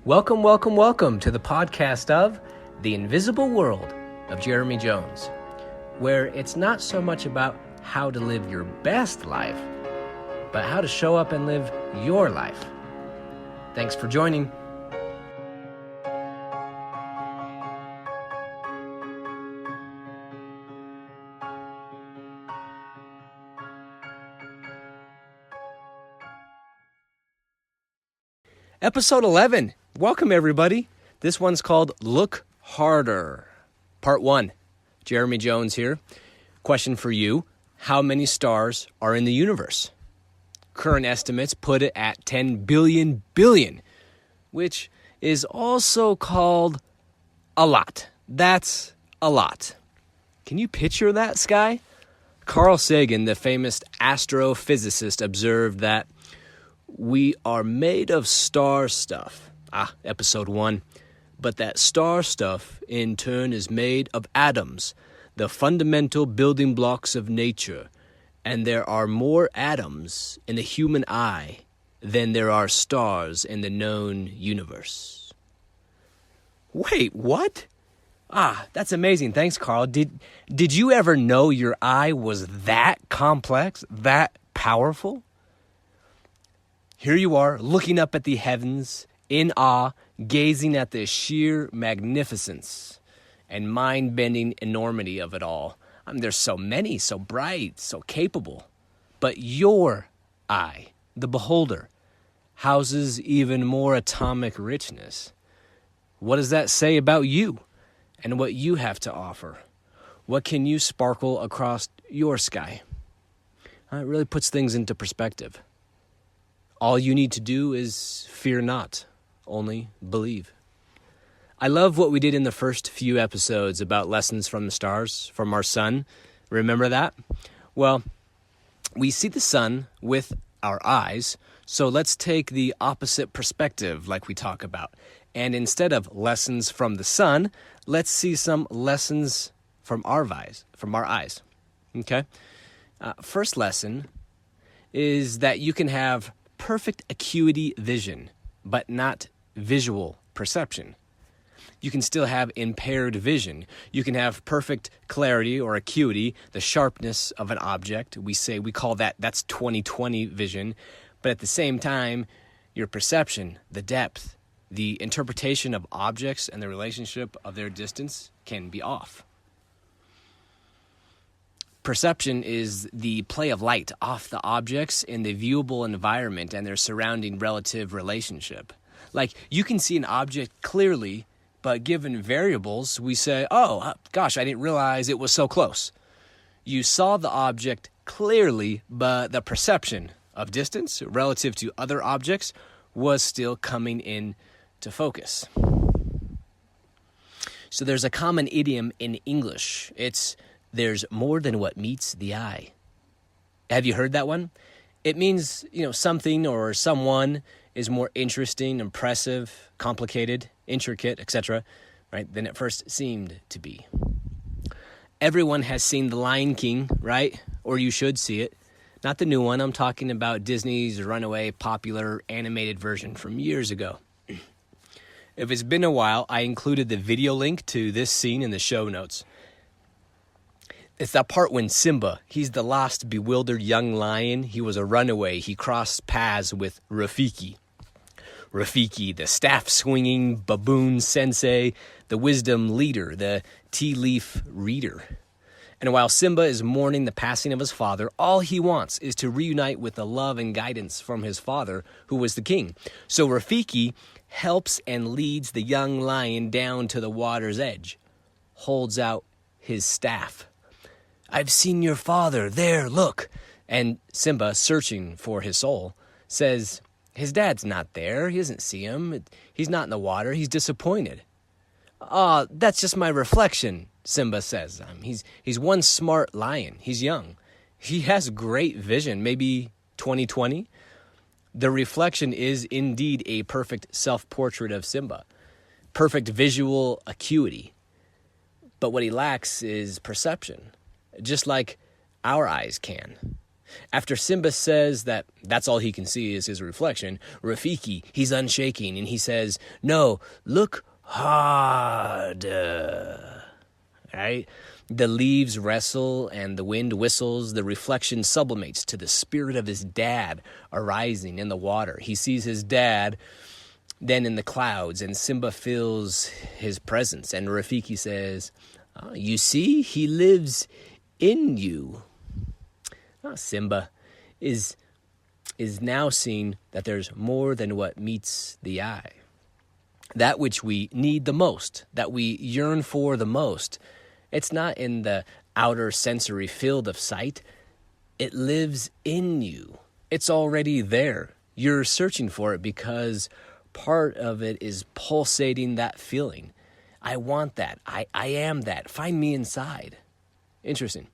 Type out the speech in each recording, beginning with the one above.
Welcome, welcome, welcome to the podcast of The Invisible World of Jeremy Jonz, where it's not so much about how to live your best life, but how to show up and live your life. Thanks for joining. Episode 11. Welcome, everybody. This one's called Look Harder. Part 1. Jeremy Jonz here. Question for you. How many stars are in the universe? Current estimates put it at 10 billion, which is also called a lot. That's a lot. Can you picture that, Sky? Carl Sagan, the famous astrophysicist, observed that we are made of star stuff. Episode 1. But that star stuff, in turn, is made of atoms, the fundamental building blocks of nature. And there are more atoms in the human eye than there are stars in the known universe. Wait, what? That's amazing. Thanks, Carl. Did you ever know your eye was that complex, that powerful? Here you are, looking up at the heavens, in awe, gazing at the sheer magnificence and mind-bending enormity of it all. There's so many, so bright, so capable. But your eye, the beholder, houses even more atomic richness. What does that say about you and what you have to offer? What can you sparkle across your sky? It really puts things into perspective. All you need to do is fear not, only believe. I love what we did in the first few episodes about lessons from the stars, from our sun. Remember that? Well, we see the sun with our eyes, so let's take the opposite perspective like we talk about. And instead of lessons from the sun, let's see some lessons from our eyes. Okay? First lesson is that you can have perfect acuity vision, but not visual perception. You can still have impaired vision. You can have perfect clarity or acuity, the sharpness of an object. We call that's 20/20 vision. But at the same time, your perception, the depth, the interpretation of objects and the relationship of their distance can be off. Perception is the play of light off the objects in the viewable environment and their surrounding relative relationship. Like, you can see an object clearly, but given variables, we say, gosh, I didn't realize it was so close. You saw the object clearly, but the perception of distance relative to other objects was still coming in to focus. So there's a common idiom in English. It's, there's more than what meets the eye. Have you heard that one? It means, something or someone is more interesting, impressive, complicated, intricate, etc., right, than it first seemed to be. Everyone has seen The Lion King, right? Or you should see it. Not the new one. I'm talking about Disney's runaway popular animated version from years ago. If it's been a while, I included the video link to this scene in the show notes. It's that part when Simba, he's the lost, bewildered young lion. He was a runaway. He crossed paths with Rafiki. Rafiki, the staff-swinging baboon sensei, the wisdom leader, the tea leaf reader. And while Simba is mourning the passing of his father, all he wants is to reunite with the love and guidance from his father, who was the king. So Rafiki helps and leads the young lion down to the water's edge, holds out his staff. I've seen your father, there, look. And Simba, searching for his soul, says, his dad's not there. He doesn't see him. He's not in the water. He's disappointed. That's just my reflection, Simba says. He's one smart lion. He's young. He has great vision, maybe 20/20. The reflection is indeed a perfect self-portrait of Simba. Perfect visual acuity. But what he lacks is perception, just like our eyes can. After Simba says that that's all he can see is his reflection, Rafiki, he's unshaking, and he says, no, look harder. Right? The leaves wrestle and the wind whistles. The reflection sublimates to the spirit of his dad arising in the water. He sees his dad then in the clouds, and Simba feels his presence. And Rafiki says, oh, you see, he lives in you. Oh, Simba is now seeing that there's more than what meets the eye. That which we need the most, that we yearn for the most, it's not in the outer sensory field of sight. It lives in you. It's already there. You're searching for it because part of it is pulsating that feeling. I want that. I am that. Find me inside. Interesting.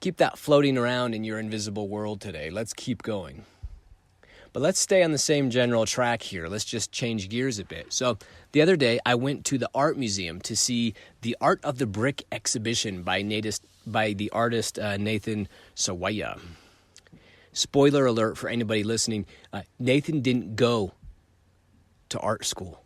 Keep that floating around in your invisible world today. Let's keep going. But let's stay on the same general track here. Let's just change gears a bit. So the other day, I went to the art museum to see the Art of the Brick exhibition by the artist Nathan Sawaya. Spoiler alert for anybody listening, Nathan didn't go to art school.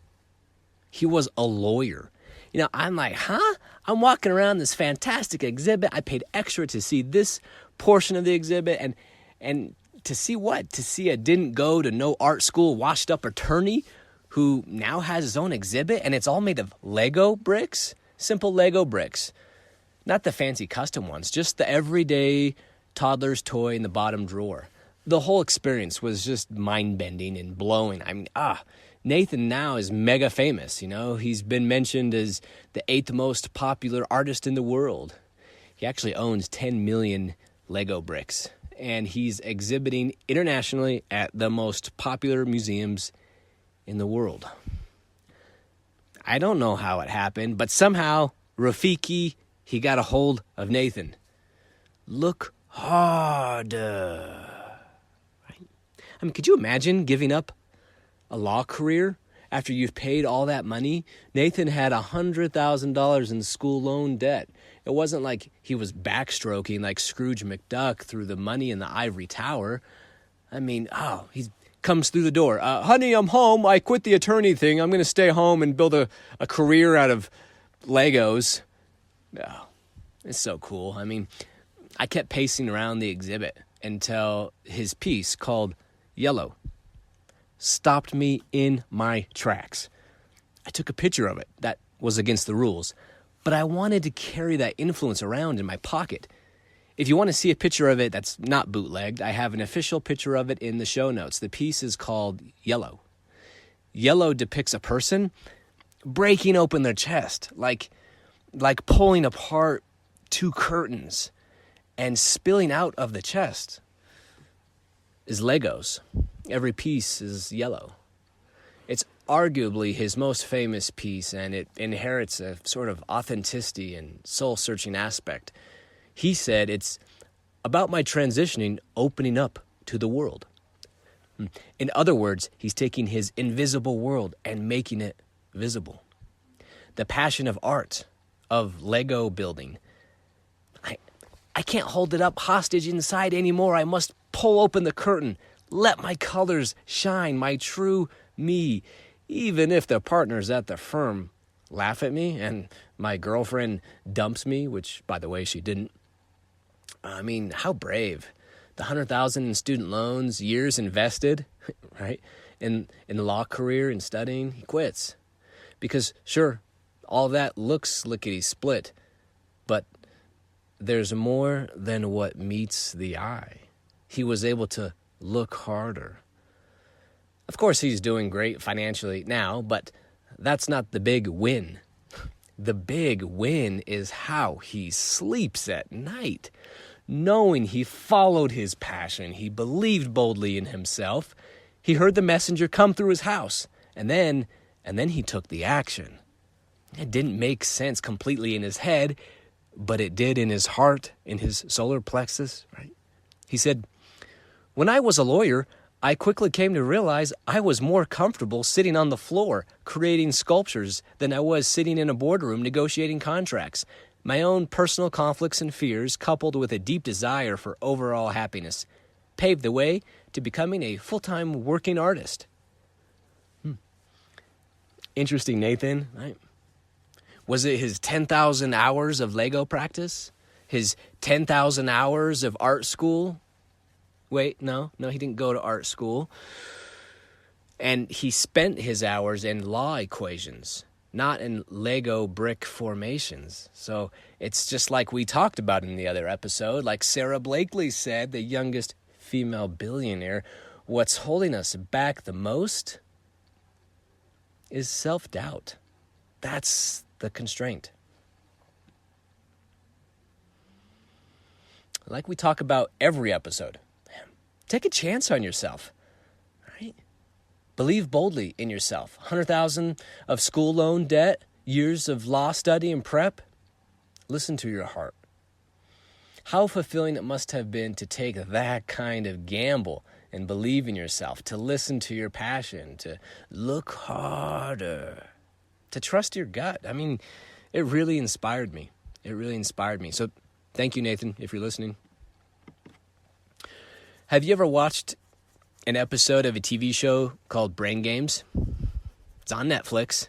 He was a lawyer. You know, I'm like, huh? I'm walking around this fantastic exhibit. I paid extra to see this portion of the exhibit, and to see what? To see a didn't go to no art school washed up attorney who now has his own exhibit, and it's all made of Lego bricks, simple Lego bricks. Not the fancy custom ones, just the everyday toddler's toy in the bottom drawer. The whole experience was just mind-bending and blowing. I mean, Nathan now is mega famous, you know. He's been mentioned as the 8th most popular artist in the world. He actually owns 10 million Lego bricks, and he's exhibiting internationally at the most popular museums in the world. I don't know how it happened, but somehow Rafiki, he got a hold of Nathan. Look harder. Right? I mean, could you imagine giving up a law career after you've paid all that money? Nathan had $100,000 in school loan debt. It wasn't like he was backstroking like Scrooge McDuck through the money in the ivory tower. I mean, he comes through the door. Honey, I'm home. I quit the attorney thing. I'm going to stay home and build a career out of Legos. Oh, it's so cool. I mean, I kept pacing around the exhibit until his piece called Yellow stopped me in my tracks. I took a picture of it. That was against the rules. But I wanted to carry that influence around in my pocket. If you want to see a picture of it that's not bootlegged, I have an official picture of it in the show notes. The piece is called Yellow. Yellow depicts a person breaking open their chest, like pulling apart two curtains, and spilling out of the chest is Legos. Every piece is yellow. It's arguably his most famous piece, and it inherits a sort of authenticity and soul-searching aspect. He said it's about my transitioning, opening up to the world. In other words, he's taking his invisible world and making it visible. The passion of art, of Lego building. I can't hold it up hostage inside anymore. I must pull open the curtain. Let my colors shine, my true me. Even if the partners at the firm laugh at me and my girlfriend dumps me, which, by the way, she didn't. I mean, how brave. The $100,000 in student loans, years invested, right, in the law career and studying, he quits. Because, sure, all that looks lickety-split, but there's more than what meets the eye. He was able to look harder. Of course, he's doing great financially now, but that's not the big win. The big win is how he sleeps at night, knowing he followed his passion. He believed boldly in himself. He heard the messenger come through his house, and then he took the action. It didn't make sense completely in his head, but it did in his heart, in his solar plexus, right? He said, when I was a lawyer, I quickly came to realize I was more comfortable sitting on the floor creating sculptures than I was sitting in a boardroom negotiating contracts. My own personal conflicts and fears, coupled with a deep desire for overall happiness, paved the way to becoming a full-time working artist. Interesting, Nathan, right? Was it his 10,000 hours of Lego practice? His 10,000 hours of art school? Wait, no, he didn't go to art school. And he spent his hours in law equations, not in Lego brick formations. So it's just like we talked about in the other episode, like Sarah Blakely said, the youngest female billionaire, what's holding us back the most is self-doubt. That's the constraint. Like we talk about every episode, take a chance on yourself, right? Believe boldly in yourself. 100,000 of school loan debt, years of law study and prep. Listen to your heart. How fulfilling it must have been to take that kind of gamble and believe in yourself, to listen to your passion, to look harder, to trust your gut. I mean, it really inspired me. So thank you, Nathan, if you're listening. Have you ever watched an episode of a TV show called Brain Games? It's on Netflix.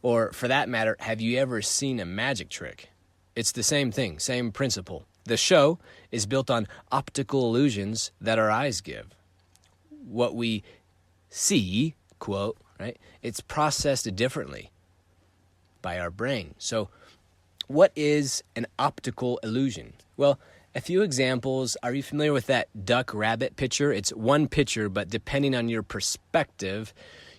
Or for that matter, have you ever seen a magic trick? It's the same thing, same principle. The show is built on optical illusions that our eyes give. What we see, quote, right, it's processed differently by our brain. So what is an optical illusion? Well, a few examples. Are you familiar with that duck-rabbit picture? It's one picture, but depending on your perspective,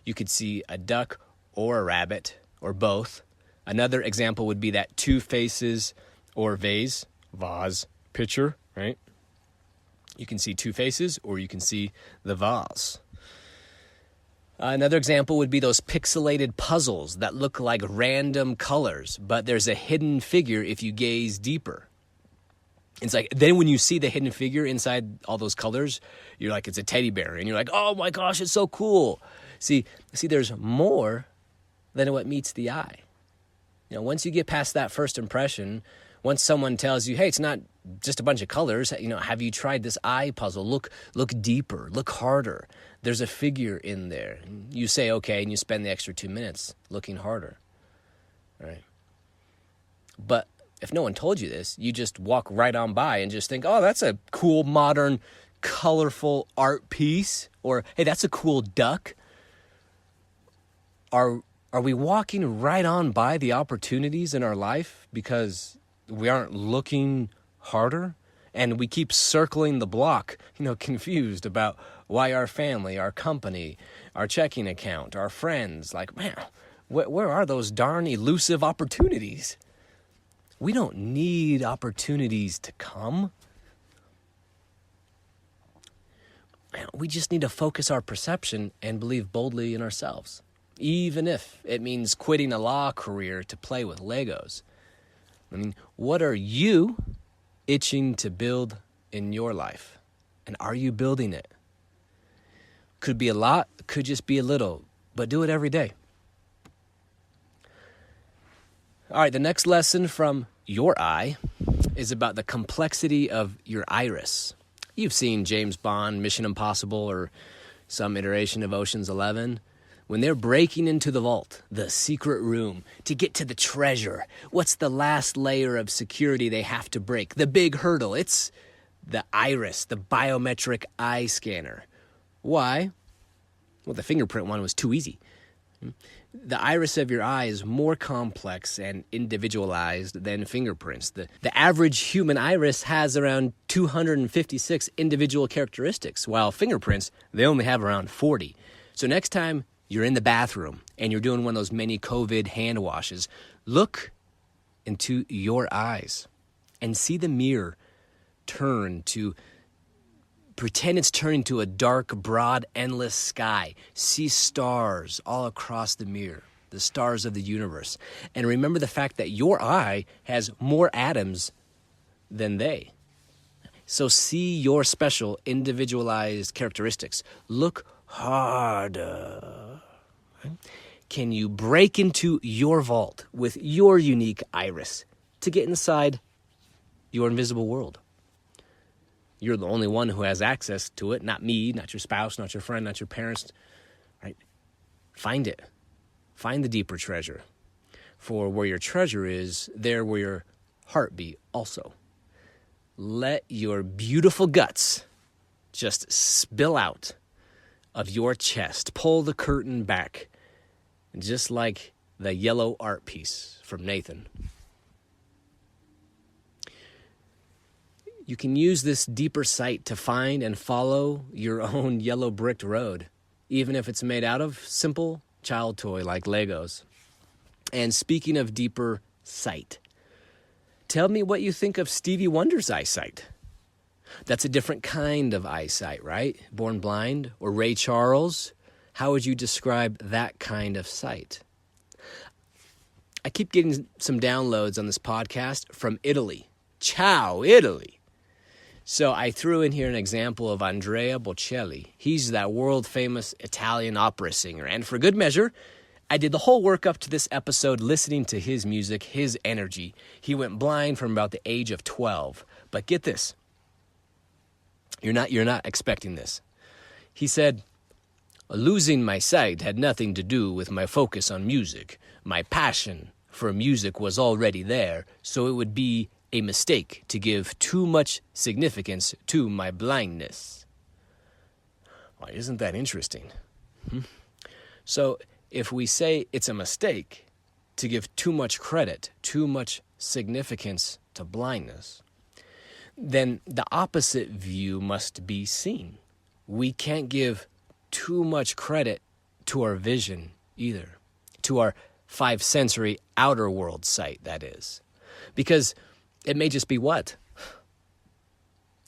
you could see a duck or a rabbit, or both. Another example would be that two faces or vase picture, right? You can see two faces, or you can see the vase. Another example would be those pixelated puzzles that look like random colors, but there's a hidden figure if you gaze deeper. It's like, then when you see the hidden figure inside all those colors, you're like, it's a teddy bear. And you're like, oh my gosh, it's so cool. See, there's more than what meets the eye. You know, once you get past that first impression, once someone tells you, hey, it's not just a bunch of colors, you know, have you tried this eye puzzle? Look deeper, look harder. There's a figure in there. You say, okay, and you spend the extra 2 minutes looking harder. All right. But if no one told you this, you just walk right on by and just think, oh, that's a cool, modern, colorful art piece. Or, hey, that's a cool duck. Are we walking right on by the opportunities in our life because we aren't looking harder? And we keep circling the block, confused about why our family, our company, our checking account, our friends, like, man, where are those darn elusive opportunities? We don't need opportunities to come. We just need to focus our perception and believe boldly in ourselves, even if it means quitting a law career to play with Legos. I mean, what are you itching to build in your life? And are you building it? Could be a lot, could just be a little, but do it every day. All right, the next lesson from your eye is about the complexity of your iris. You've seen James Bond, Mission Impossible, or some iteration of Ocean's 11. When they're breaking into the vault, the secret room, to get to the treasure, what's the last layer of security they have to break? The big hurdle. It's the iris, the biometric eye scanner. Why? Well, the fingerprint one was too easy. The iris of your eye is more complex and individualized than fingerprints. The average human iris has around 256 individual characteristics, while fingerprints, they only have around 40. So next time you're in the bathroom and you're doing one of those many COVID hand washes, look into your eyes and see the mirror pretend it's turning to a dark, broad, endless sky. See stars all across the mirror, the stars of the universe. And remember the fact that your eye has more atoms than they. So see your special, individualized characteristics. Look harder. Can you break into your vault with your unique iris to get inside your invisible world. You're the only one who has access to it, not me, not your spouse, not your friend, not your parents, right? Find it. Find the deeper treasure. For where your treasure is, there will your heart be also. Let your beautiful guts just spill out of your chest. Pull the curtain back, just like the yellow art piece from Nathan. You can use this deeper sight to find and follow your own yellow bricked road, even if it's made out of simple child toy like Legos. And speaking of deeper sight, tell me what you think of Stevie Wonder's eyesight. That's a different kind of eyesight, right? Born blind? Or Ray Charles? How would you describe that kind of sight? I keep getting some downloads on this podcast from Italy. Ciao, Italy. So I threw in here an example of Andrea Bocelli. He's that world-famous Italian opera singer. And for good measure, I did the whole work up to this episode listening to his music, his energy. He went blind from about the age of 12. But get this. You're not expecting this. He said, losing my sight had nothing to do with my focus on music. My passion for music was already there, so it would be a mistake to give too much significance to my blindness. Why, isn't that interesting? So if we say it's a mistake to give too much credit, too much significance to blindness, then the opposite view must be seen. We can't give too much credit to our vision either, to our five sensory outer world sight, that is. Because it may just be what?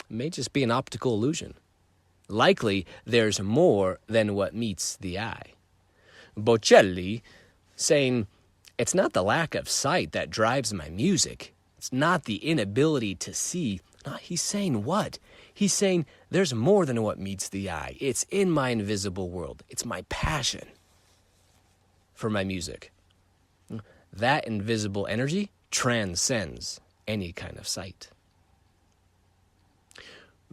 It may just be an optical illusion. Likely, there's more than what meets the eye. Bocelli saying, it's not the lack of sight that drives my music. It's not the inability to see. No, he's saying what? He's saying there's more than what meets the eye. It's in my invisible world. It's my passion for my music. That invisible energy transcends any kind of sight.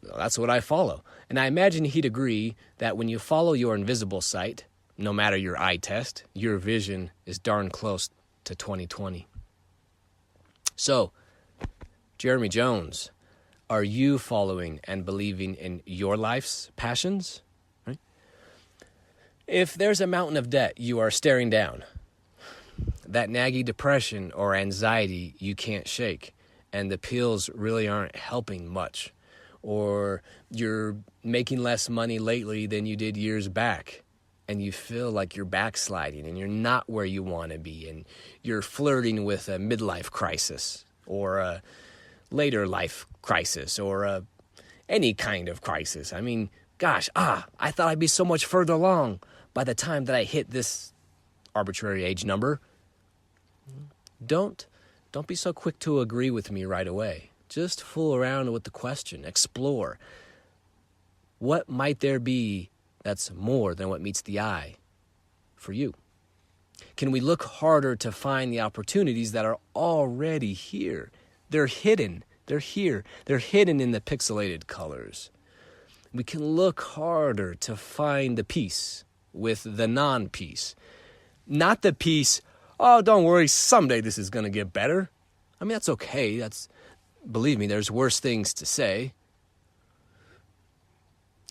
That's what I follow. And I imagine he'd agree that when you follow your invisible sight, no matter your eye test, your vision is darn close to 20/20. So, Jeremy Jonz, are you following and believing in your life's passions? Right? If there's a mountain of debt you are staring down, that naggy depression or anxiety you can't shake, and the pills really aren't helping much, or you're making less money lately than you did years back, and you feel like you're backsliding and you're not where you want to be, and you're flirting with a midlife crisis or a later life crisis or any kind of crisis. I mean, gosh, I thought I'd be so much further along by the time that I hit this arbitrary age number. Don't be so quick to agree with me right away. Just fool around with the question. Explore. What might there be that's more than what meets the eye for you? Can we look harder to find the opportunities that are already here? They're hidden. They're here. They're hidden in the pixelated colors. We can look harder to find the peace with the non-peace. Not the peace, oh, don't worry, someday this is going to get better. I mean, that's okay. Believe me, there's worse things to say.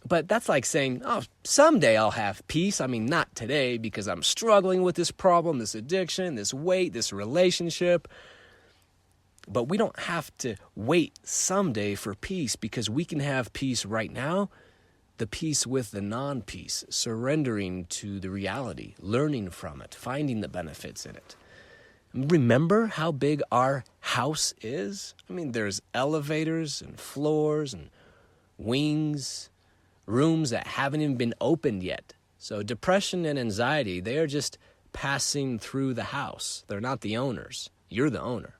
But that's like saying, oh, someday I'll have peace. I mean, not today because I'm struggling with this problem, this addiction, this weight, this relationship. But we don't have to wait someday for peace because we can have peace right now, the peace with the non-peace, surrendering to the reality, learning from it, finding the benefits in it. Remember how big our house is? I mean, there's elevators and floors and wings, rooms that haven't even been opened yet. So depression and anxiety, they are just passing through the house. They're not the owners. You're the owner.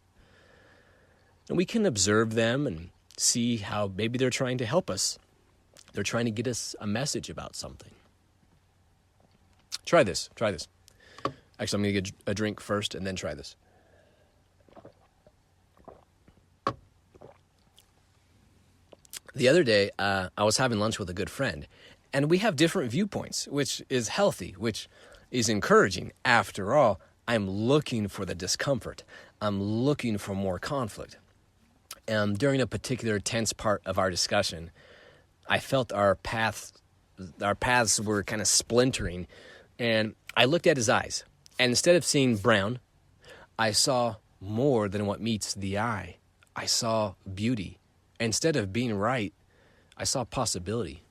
And we can observe them and see how maybe they're trying to help us. They're trying to get us a message about something. Try this. Actually, I'm going to get a drink first and then try this. The other day, I was having lunch with a good friend, and we have different viewpoints, which is healthy, which is encouraging. After all, I'm looking for the discomfort. I'm looking for more conflict. During a particular tense part of our discussion, I felt our paths were kind of splintering, and I looked at his eyes, and instead of seeing brown, I saw more than what meets the eye. I saw beauty. Instead of being right, I saw possibility.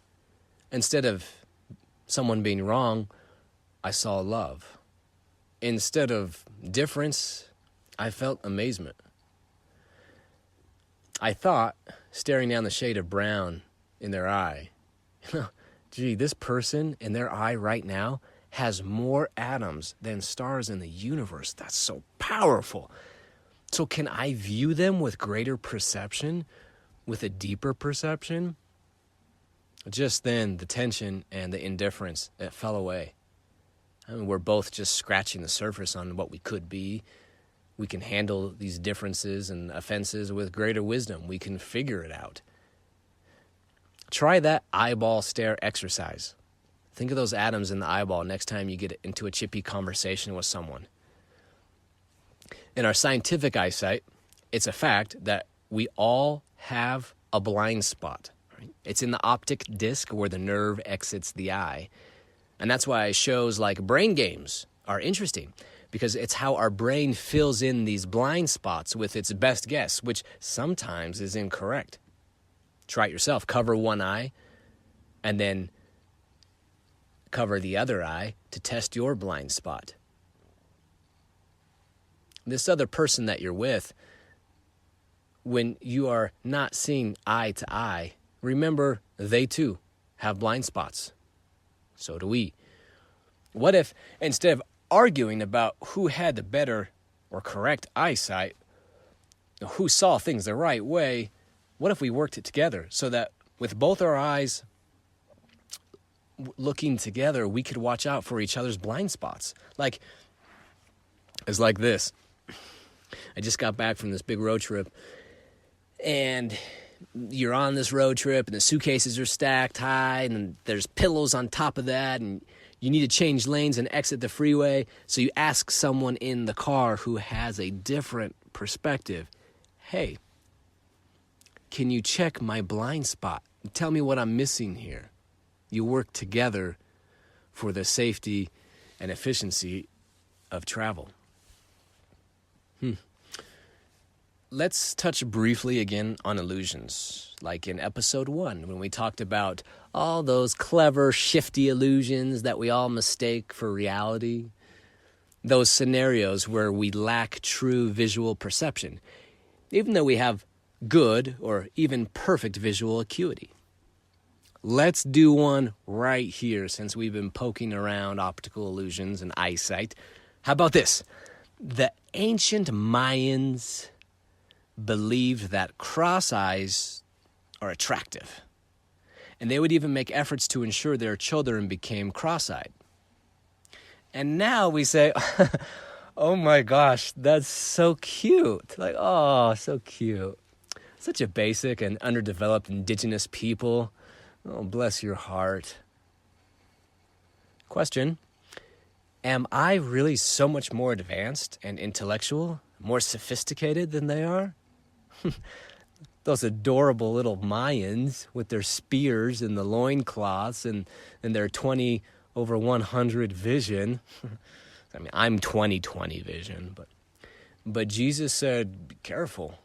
Instead of someone being wrong, I saw love. Instead of difference, I felt amazement. I thought, staring down the shade of brown in their eye, gee, this person in their eye right now has more atoms than stars in the universe. That's so powerful. So can I view them with greater perception, with a deeper perception? Just then, the tension and the indifference, it fell away. I mean, we're both just scratching the surface on what we could be. We can handle these differences and offenses with greater wisdom. We can figure it out. Try that eyeball stare exercise. Think of those atoms in the eyeball next time you get into a chippy conversation with someone. In our scientific eyesight, it's a fact that we all have a blind spot. Right? It's in the optic disc where the nerve exits the eye. And that's why shows like Brain Games are interesting, because it's how our brain fills in these blind spots with its best guess, which sometimes is incorrect. Try it yourself. Cover one eye and then cover the other eye to test your blind spot. This other person that you're with, when you are not seeing eye to eye, remember they too have blind spots. So do we. What if instead of arguing about who had the better or correct eyesight, who saw things the right way, what if we worked it together so that with both our eyes looking together, we could watch out for each other's blind spots? It's like this. I just got back from this big road trip, and you're on this road trip, and the suitcases are stacked high, and there's pillows on top of that, and you need to change lanes and exit the freeway. So you ask someone in the car who has a different perspective, hey, can you check my blind spot? Tell me what I'm missing here. You work together for the safety and efficiency of travel. Let's touch briefly again on illusions, like in episode 1, when we talked about all those clever, shifty illusions that we all mistake for reality. Those scenarios where we lack true visual perception, even though we have good or even perfect visual acuity. Let's do one right here, since we've been poking around optical illusions and eyesight. How about this? The ancient Mayans believed that cross eyes are attractive, and they would even make efforts to ensure their children became cross-eyed. And now we say, oh my gosh, that's so cute. Like, oh, so cute. Such a basic and underdeveloped indigenous people. Oh, bless your heart. Question: am I really so much more advanced and intellectual, more sophisticated than they are? Those adorable little Mayans with their spears and the loincloths and their 20/100 vision. I mean, I'm 20/20 vision, but Jesus said, be careful.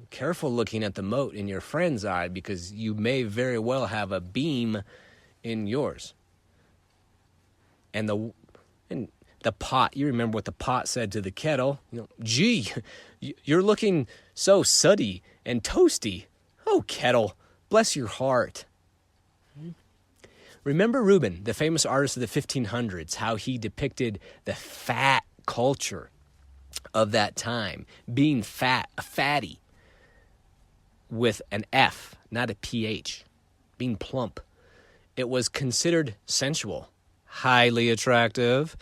Careful looking at the mote in your friend's eye, because you may very well have a beam in yours. And the pot, you remember what the pot said to the kettle. Gee, you're looking so sooty and toasty. Oh, kettle, bless your heart. Remember Reuben, the famous artist of the 1500s, how he depicted the fat culture of that time, being fat, a fatty, with an F, not a PH, being plump. It was considered sensual, highly attractive,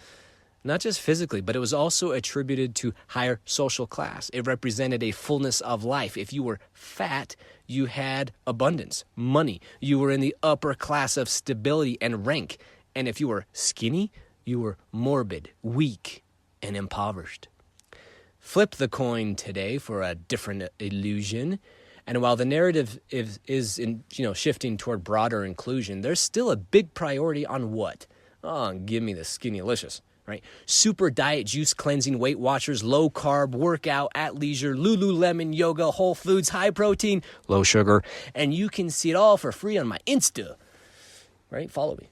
not just physically, but it was also attributed to higher social class. It represented a fullness of life. If you were fat, you had abundance, money. You were in the upper class of stability and rank. And if you were skinny, you were morbid, weak, and impoverished. Flip the coin today for a different illusion. And while the narrative is shifting toward broader inclusion, there's still a big priority on what? Oh, give me the skinny-licious, right? Super diet, juice cleansing, Weight Watchers, low carb, workout, at leisure, Lululemon, yoga, Whole Foods, high protein, low sugar. And you can see it all for free on my Insta, right? Follow me.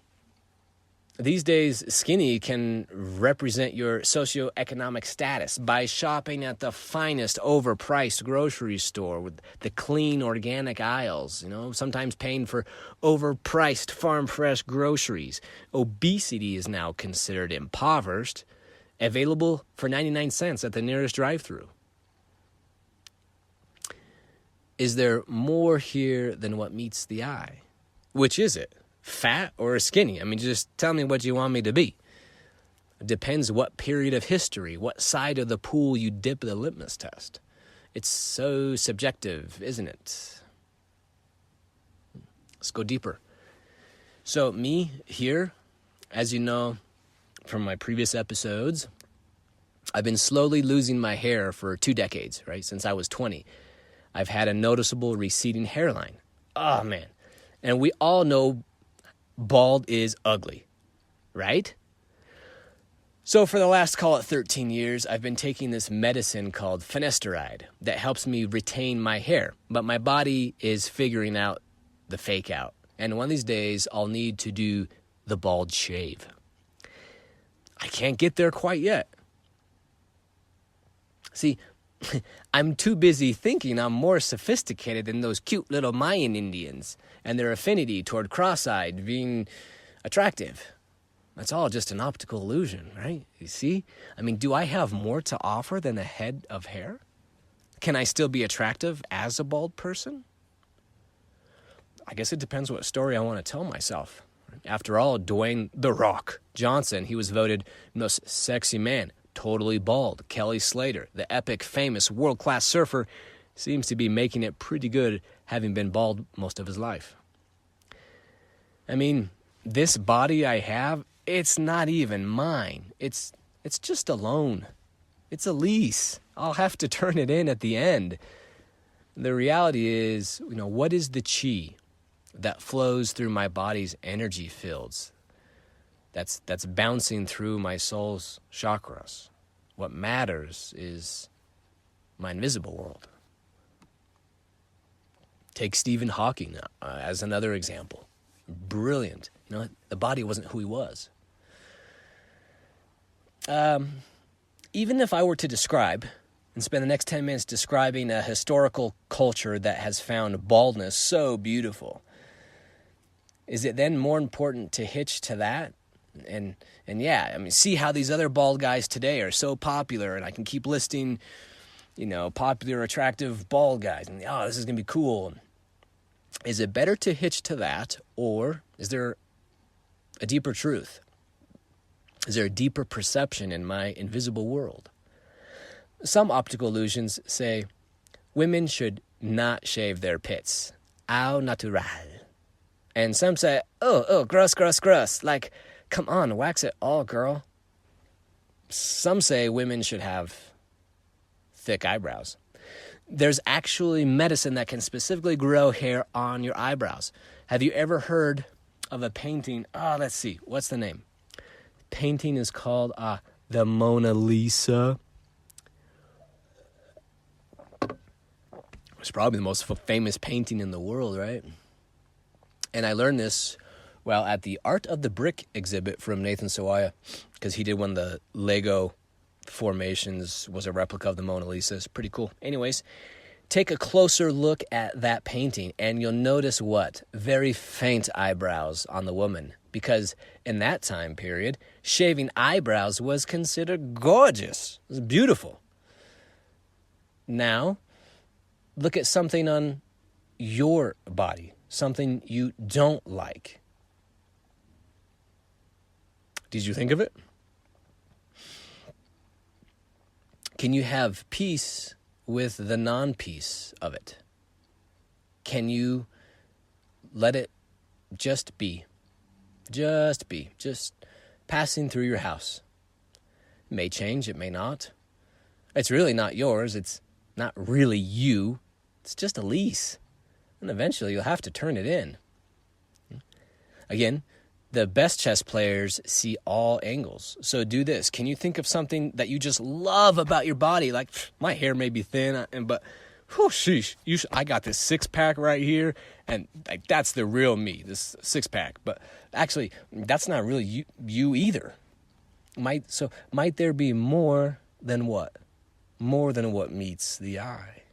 These days, skinny can represent your socioeconomic status by shopping at the finest overpriced grocery store with the clean organic aisles, sometimes paying for overpriced farm fresh groceries. Obesity is now considered impoverished, available for 99 cents at the nearest drive-thru. Is there more here than what meets the eye? Which is it? Fat or skinny? Just tell me what you want me to be. It depends what period of history, what side of the pool you dip the litmus test. It's so subjective, isn't it? Let's go deeper. So me here, as you know from my previous episodes, I've been slowly losing my hair for 2 decades, right? Since I was 20. I've had a noticeable receding hairline. Oh, man. And we all know bald is ugly, right? So for the last, call it 13 years, I've been taking this medicine called finasteride that helps me retain my hair. But my body is figuring out the fake out. And one of these days, I'll need to do the bald shave. I can't get there quite yet. See, I'm too busy thinking I'm more sophisticated than those cute little Mayan Indians and their affinity toward cross-eyed being attractive. That's all just an optical illusion, right? You see? Do I have more to offer than a head of hair? Can I still be attractive as a bald person? I guess it depends what story I want to tell myself. After all, Dwayne "The Rock" Johnson, he was voted most sexy man. Totally bald. Kelly Slater, the epic, famous, world-class surfer, seems to be making it pretty good having been bald most of his life. This body I have, it's not even mine. It's just a loan. It's a lease. I'll have to turn it in at the end. The reality is, what is the chi that flows through my body's energy fields? That's bouncing through my soul's chakras. What matters is my invisible world. Take Stephen Hawking as another example. Brilliant. The body wasn't who he was. Even if I were to describe and spend the next 10 minutes describing a historical culture that has found baldness so beautiful, is it then more important to hitch to that? And see how these other bald guys today are so popular, and I can keep listing, popular, attractive bald guys, and this is going to be cool. Is it better to hitch to that, or is there a deeper truth? Is there a deeper perception in my invisible world? Some optical illusions say women should not shave their pits, au natural. And some say, oh, gross, gross, gross, like, come on, wax it all, girl. Some say women should have thick eyebrows. There's actually medicine that can specifically grow hair on your eyebrows. Have you ever heard of a painting? Let's see. What's the name? Painting is called the Mona Lisa. It's probably the most famous painting in the world, right? And I learned this at the Art of the Brick exhibit from Nathan Sawaya, because he did one of the Lego formations, was a replica of the Mona Lisa. It's pretty cool. Anyways, take a closer look at that painting, and you'll notice what? Very faint eyebrows on the woman, because in that time period, shaving eyebrows was considered gorgeous. It was beautiful. Now, look at something on your body, something you don't like. Did you think of it? Can you have peace with the non-peace of it? Can you let it just be? Just be. Just passing through your house. It may change, it may not. It's really not yours. It's not really you. It's just a lease. And eventually you'll have to turn it in. Again, the best chess players see all angles. So do this. Can you think of something that you just love about your body? Like, my hair may be thin, but sheesh, I got this six-pack right here, and like, that's the real me, this six-pack. But actually, that's not really you either. Might there be more than what? More than what meets the eye.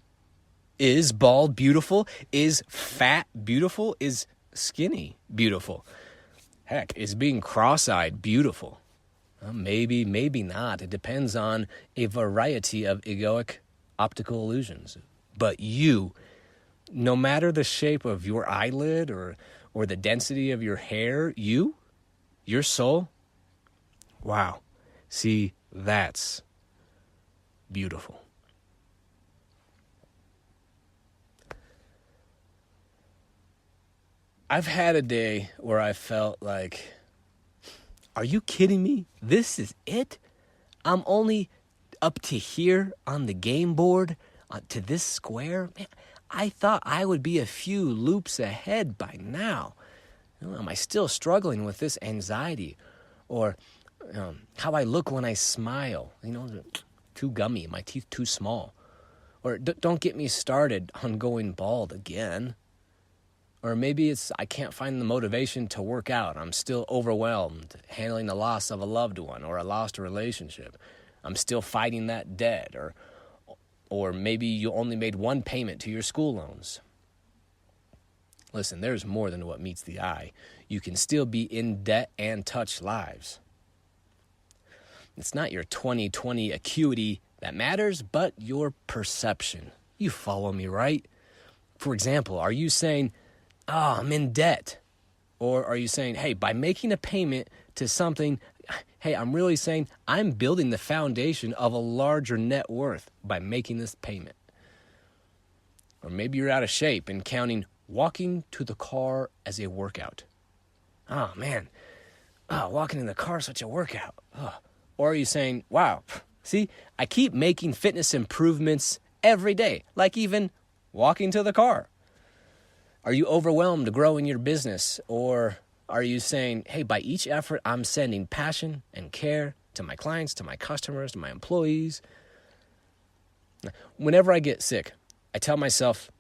Is bald beautiful? Is fat beautiful? Is skinny beautiful? Heck, is being cross-eyed beautiful? Maybe, maybe not. It depends on a variety of egoic optical illusions. But you, no matter the shape of your eyelid or the density of your hair, your soul, wow. See, that's beautiful. I've had a day where I felt like, are you kidding me? This is it? I'm only up to here on the game board, to this square? Man, I thought I would be a few loops ahead by now. Am I still struggling with this anxiety? Or how I look when I smile? Too gummy, my teeth too small. Or don't get me started on going bald again. Or maybe it's I can't find the motivation to work out. I'm still overwhelmed handling the loss of a loved one or a lost relationship. I'm still fighting that debt. Or maybe you only made one payment to your school loans. Listen, there's more than what meets the eye. You can still be in debt and touch lives. It's not your 20/20 acuity that matters, but your perception. You follow me, right? For example, are you saying, I'm in debt? Or are you saying, hey, by making a payment to something, hey, I'm really saying I'm building the foundation of a larger net worth by making this payment? Or maybe you're out of shape and counting walking to the car as a workout. Oh, man. Walking in the car is such a workout. Or are you saying, wow, see, I keep making fitness improvements every day, like even walking to the car. Are you overwhelmed growing your business? Or are you saying, hey, by each effort, I'm sending passion and care to my clients, to my customers, to my employees? Whenever I get sick, I tell myself,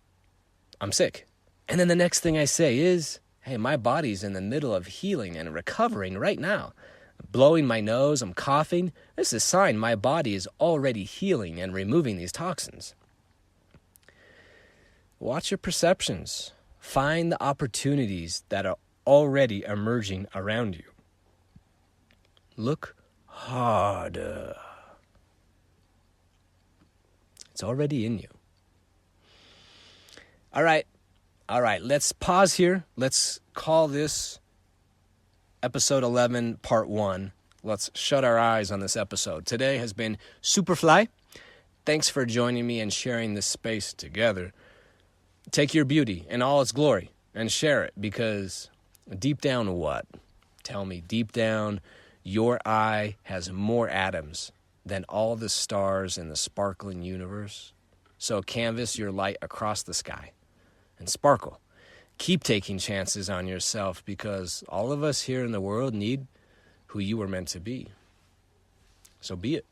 I'm sick. And then the next thing I say is, hey, my body's in the middle of healing and recovering right now. I'm blowing my nose, I'm coughing. This is a sign my body is already healing and removing these toxins. Watch your perceptions. Find the opportunities that are already emerging around you. Look harder. It's already in you. All right, let's pause here. Let's call this episode 11, part 1. Let's shut our eyes on this episode. Today has been Superfly. Thanks for joining me and sharing this space together. Take your beauty in all its glory and share it, because deep down what? Tell me, deep down, your eye has more atoms than all the stars in the sparkling universe. So canvas your light across the sky and sparkle. Keep taking chances on yourself, because all of us here in the world need who you were meant to be. So be it.